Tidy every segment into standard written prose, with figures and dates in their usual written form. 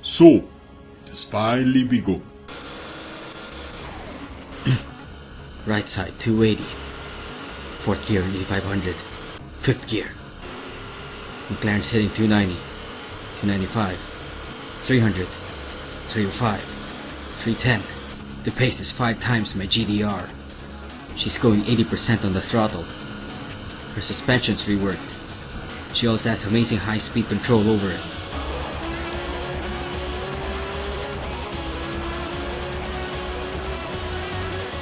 So, it has finally begun. Right side 280, 4th gear in 8500, 5th gear. McLaren's hitting 290, 295, 300, 305, 310. The pace is 5 times my GDR. She's going 80% on the throttle. Her suspension's reworked. She also has amazing high-speed control over it.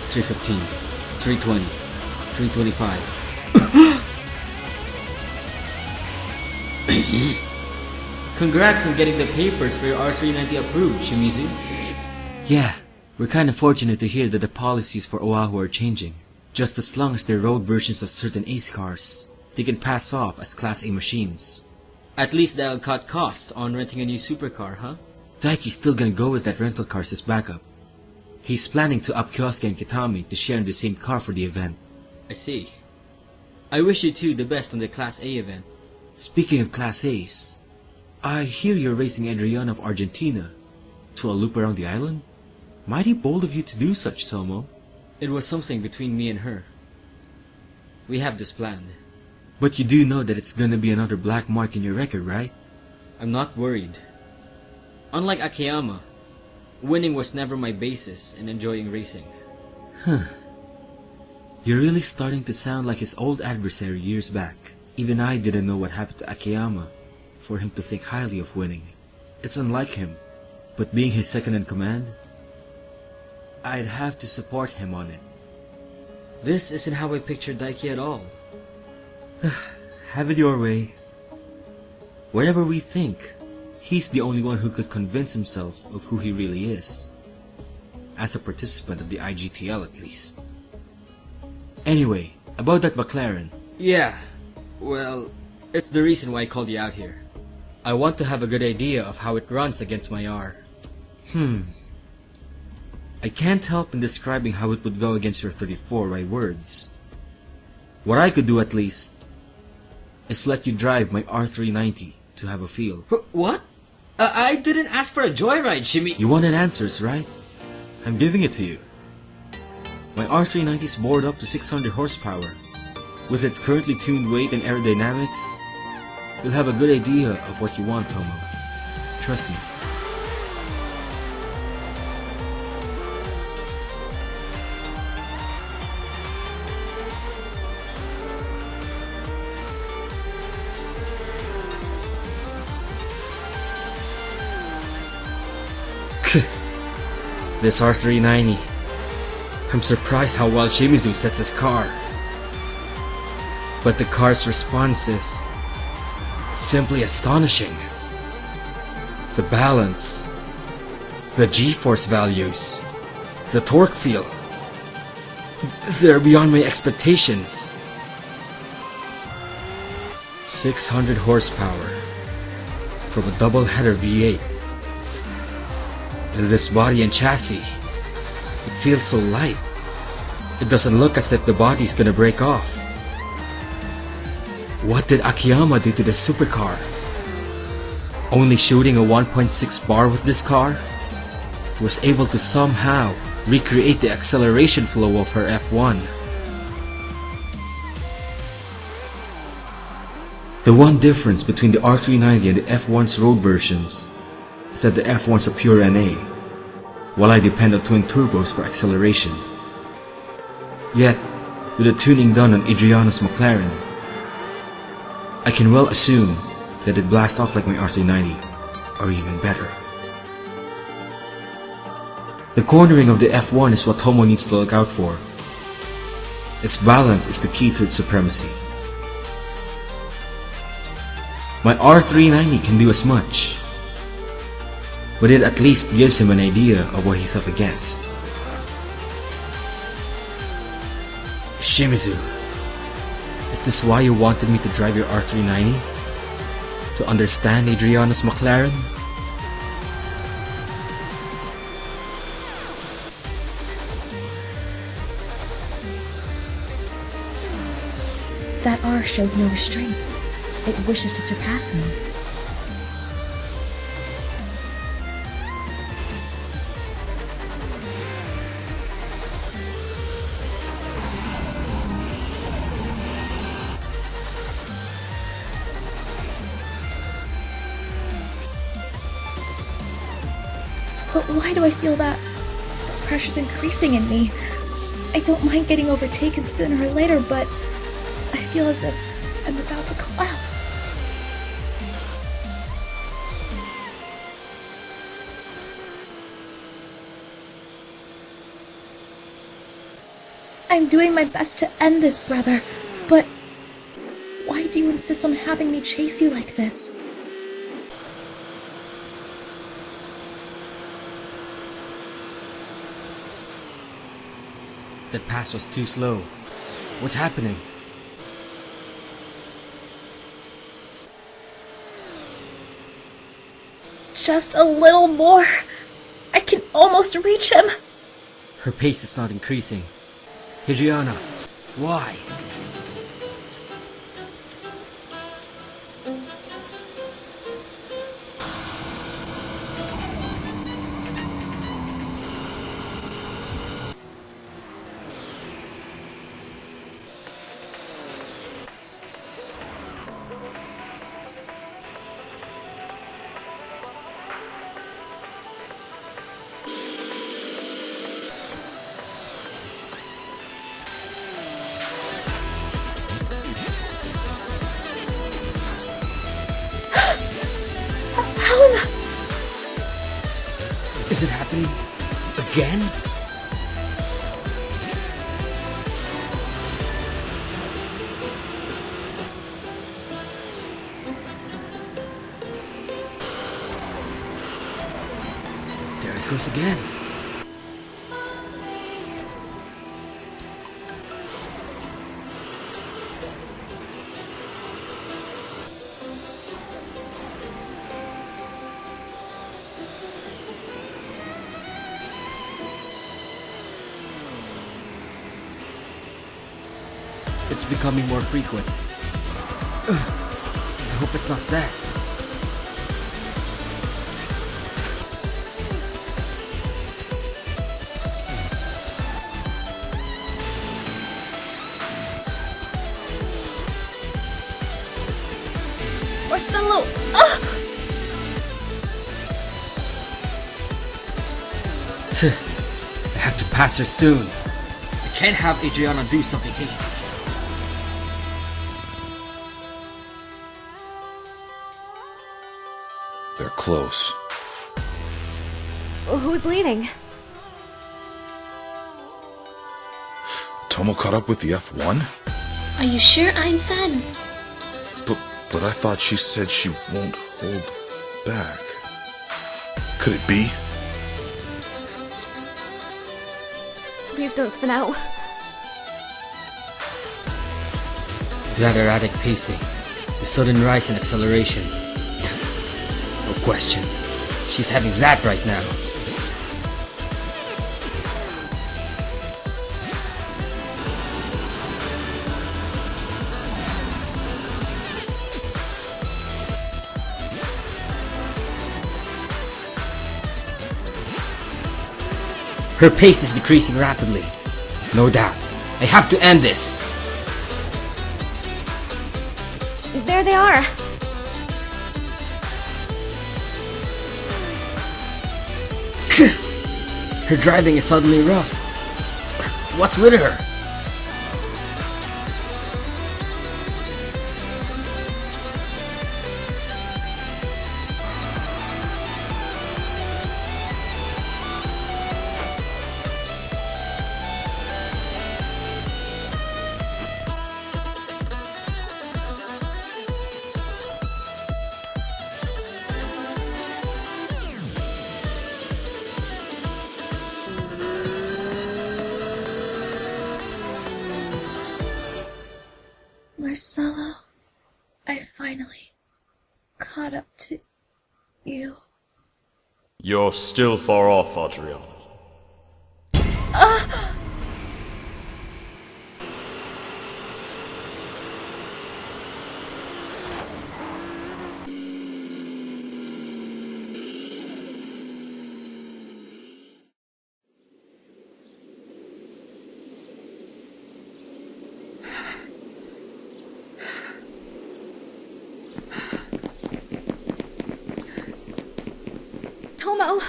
$315, $320, $325. Congrats on getting the papers for your R390 approved, Shimizu. Yeah, we're kinda fortunate to hear that the policies for Oahu are changing. Just as long as they're road versions of certain ace cars, they can pass off as Class A machines. At least that'll cut costs on renting a new supercar, huh? Daiki's still gonna go with that rental car as his backup. He's planning to up Kyosuke and Kitami to share in the same car for the event. I see. I wish you two the best on the Class A event. Speaking of Class A's, I hear you're racing Adrianna of Argentina to a loop around the island? Mighty bold of you to do such, Tomo. It was something between me and her. We have this planned. But you do know that it's gonna be another black mark in your record, right? I'm not worried. Unlike Akiyama, winning was never my basis in enjoying racing. Huh. You're really starting to sound like his old adversary years back. Even I didn't know what happened to Akiyama for him to think highly of winning. It's unlike him, but being his second in command, I'd have to support him on it. This isn't how I pictured Daiki at all. Have it your way. Whatever we think, he's the only one who could convince himself of who he really is. As a participant of the IGTL at least. Anyway, about that McLaren. Yeah, well, it's the reason why I called you out here. I want to have a good idea of how it runs against my R. I can't help in describing how it would go against your 34 by words. What I could do at least is let you drive my R390 to have a feel. What? I didn't ask for a joyride, Shimi. You wanted answers, right? I'm giving it to you. My R390 is bored up to 600 horsepower. With its currently tuned weight and aerodynamics, you'll have a good idea of what you want, Tomo. Trust me. This R390. I'm surprised how well Shimizu sets his car. But the car's response is simply astonishing. The balance, the G-force values, the torque feel, they're beyond my expectations. 600 horsepower from a double-header V8. And this body and chassis, it feels so light. It doesn't look as if the body's gonna break off. What did Akiyama do to the supercar? Only shooting a 1.6 bar with this car, was able to somehow recreate the acceleration flow of her F1. The one difference between the R390 and the F1's road versions is that the F1's a pure NA, while I depend on twin turbos for acceleration. Yet, with the tuning done on Adrianna's McLaren, I can well assume that it blasts off like my R390, or even better. The cornering of the F1 is what Tomo needs to look out for. Its balance is the key to its supremacy. My R390 can do as much, but it at least gives him an idea of what he's up against. Shimizu, is this why you wanted me to drive your R390? To understand Adrianna's McLaren? That R shows no restraints. It wishes to surpass me. But why do I feel that the pressure's increasing in me? I don't mind getting overtaken sooner or later, but I feel as if I'm about to collapse. I'm doing my best to end this, brother, but why do you insist on having me chase you like this? That pass was too slow. What's happening? Just a little more. I can almost reach him. Her pace is not increasing. Adrianna, why? Is it happening? Again? There it goes again. It's becoming more frequent. I hope it's not that. Marcelo! I have to pass her soon. I can't have Adrianna do something hasty. They're close. Who's leading? Tomo caught up with the F1? Are you sure, Einstein? But I thought she said she won't hold back. Could it be? Please don't spin out. That erratic pacing, the sudden rise in acceleration. No question, she's having that right now. Her pace is decreasing rapidly. No doubt. I have to end this. There they are. Her driving is suddenly rough. What's with her? Marcelo, I finally caught up to you. You're still far off, Adrianna. Tomo!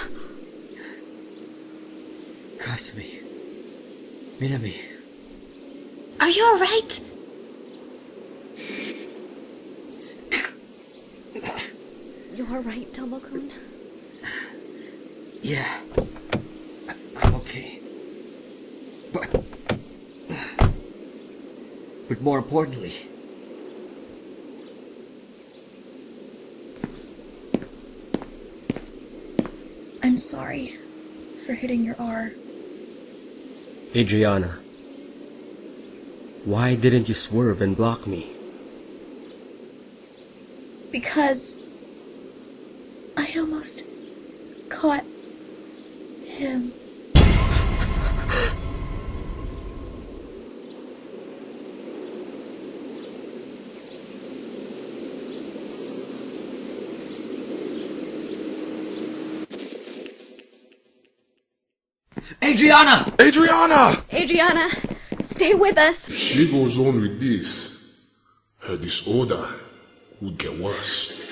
Kasumi. Minami. Are you alright? You alright, Tomo-kun? Yeah. I'm okay. But more importantly, I'm sorry for hitting your R. Adrianna, why didn't you swerve and block me? Because I almost caught him. Adrianna! Adrianna! Adrianna, stay with us. If she goes on with this, her disorder would get worse.